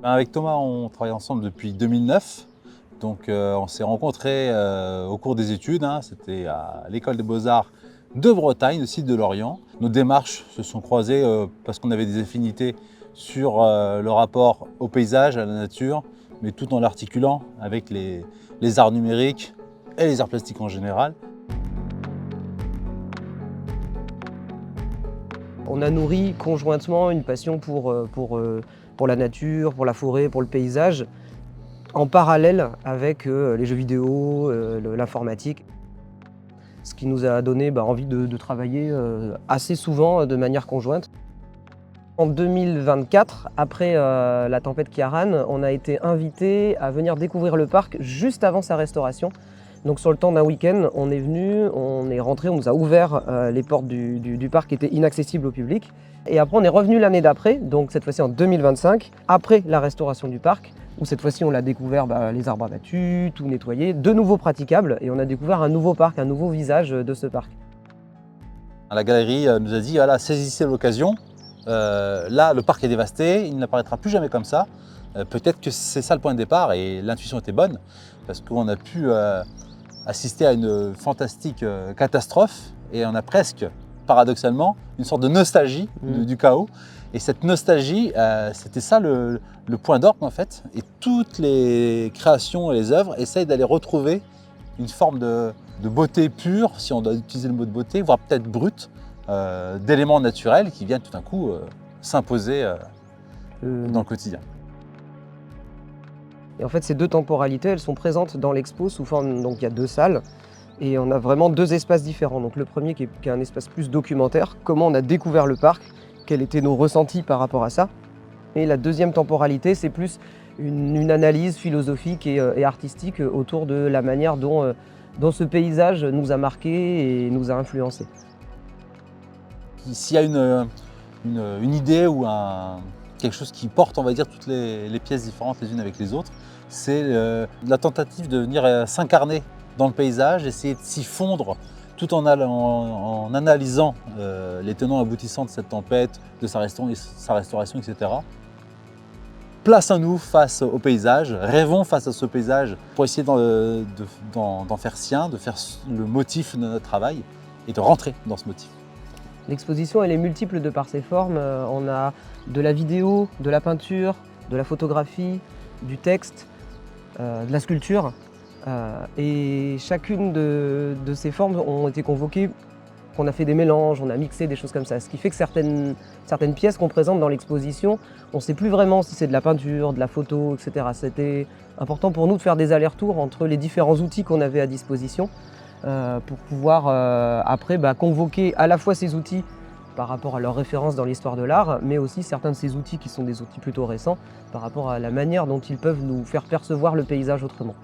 Avec Thomas, on travaille ensemble depuis 2009. Donc on s'est rencontrés au cours des études, hein. C'était à l'École des Beaux-Arts de Bretagne, le site de Lorient. Nos démarches se sont croisées parce qu'on avait des affinités sur le rapport au paysage, à la nature, mais tout en l'articulant avec les arts numériques et les arts plastiques en général. On a nourri conjointement une passion pour la nature, pour la forêt, pour le paysage, en parallèle avec les jeux vidéo, l'informatique. Ce qui nous a donné envie de travailler assez souvent de manière conjointe. En 2024, après la tempête Ciarán, on a été invité à venir découvrir le parc juste avant sa restauration. Donc sur le temps d'un week-end, on est venu, on est rentré, on nous a ouvert les portes du parc qui étaient inaccessibles au public. Et après on est revenu l'année d'après, donc cette fois-ci en 2025, après la restauration du parc, où cette fois-ci on l'a découvert les arbres abattus, tout nettoyé, de nouveau praticable, et on a découvert un nouveau parc, un nouveau visage de ce parc. La galerie nous a dit, voilà, saisissez l'occasion. Là, le parc est dévasté, il n'apparaîtra plus jamais comme ça. Peut-être que c'est ça le point de départ, et l'intuition était bonne, parce qu'on a pu assister à une fantastique catastrophe, et on a presque, paradoxalement, une sorte de nostalgie du chaos. Et cette nostalgie, c'était ça le point d'orgue en fait. Et toutes les créations et les œuvres essayent d'aller retrouver une forme de beauté pure, si on doit utiliser le mot de beauté, voire peut-être brute, d'éléments naturels qui viennent tout d'un coup s'imposer dans le quotidien. Et en fait, ces deux temporalités, elles sont présentes dans l'expo sous forme, donc il y a deux salles, et on a vraiment deux espaces différents. Donc le premier qui est un espace plus documentaire, comment on a découvert le parc, quels étaient nos ressentis par rapport à ça. Et la deuxième temporalité, c'est plus une analyse philosophique et artistique autour de la manière dont ce paysage nous a marqués et nous a influencés. S'il y a une idée ou quelque chose qui porte, on va dire, toutes les pièces différentes les unes avec les autres, c'est la tentative de venir s'incarner dans le paysage, essayer de s'y fondre tout en analysant les tenants aboutissants de cette tempête, de sa restauration, etc. Place à nous face au paysage, rêvons face à ce paysage pour essayer d'en faire sien, de faire le motif de notre travail et de rentrer dans ce motif. L'exposition, elle est multiple de par ses formes. On a de la vidéo, de la peinture, de la photographie, du texte, de la sculpture. Et chacune de ces formes ont été convoquées, qu'on a fait des mélanges, on a mixé des choses comme ça. Ce qui fait que certaines pièces qu'on présente dans l'exposition, on ne sait plus vraiment si c'est de la peinture, de la photo, etc. C'était important pour nous de faire des allers-retours entre les différents outils qu'on avait à disposition pour pouvoir après convoquer à la fois ces outils par rapport à leurs références dans l'histoire de l'art, mais aussi certains de ces outils qui sont des outils plutôt récents par rapport à la manière dont ils peuvent nous faire percevoir le paysage autrement.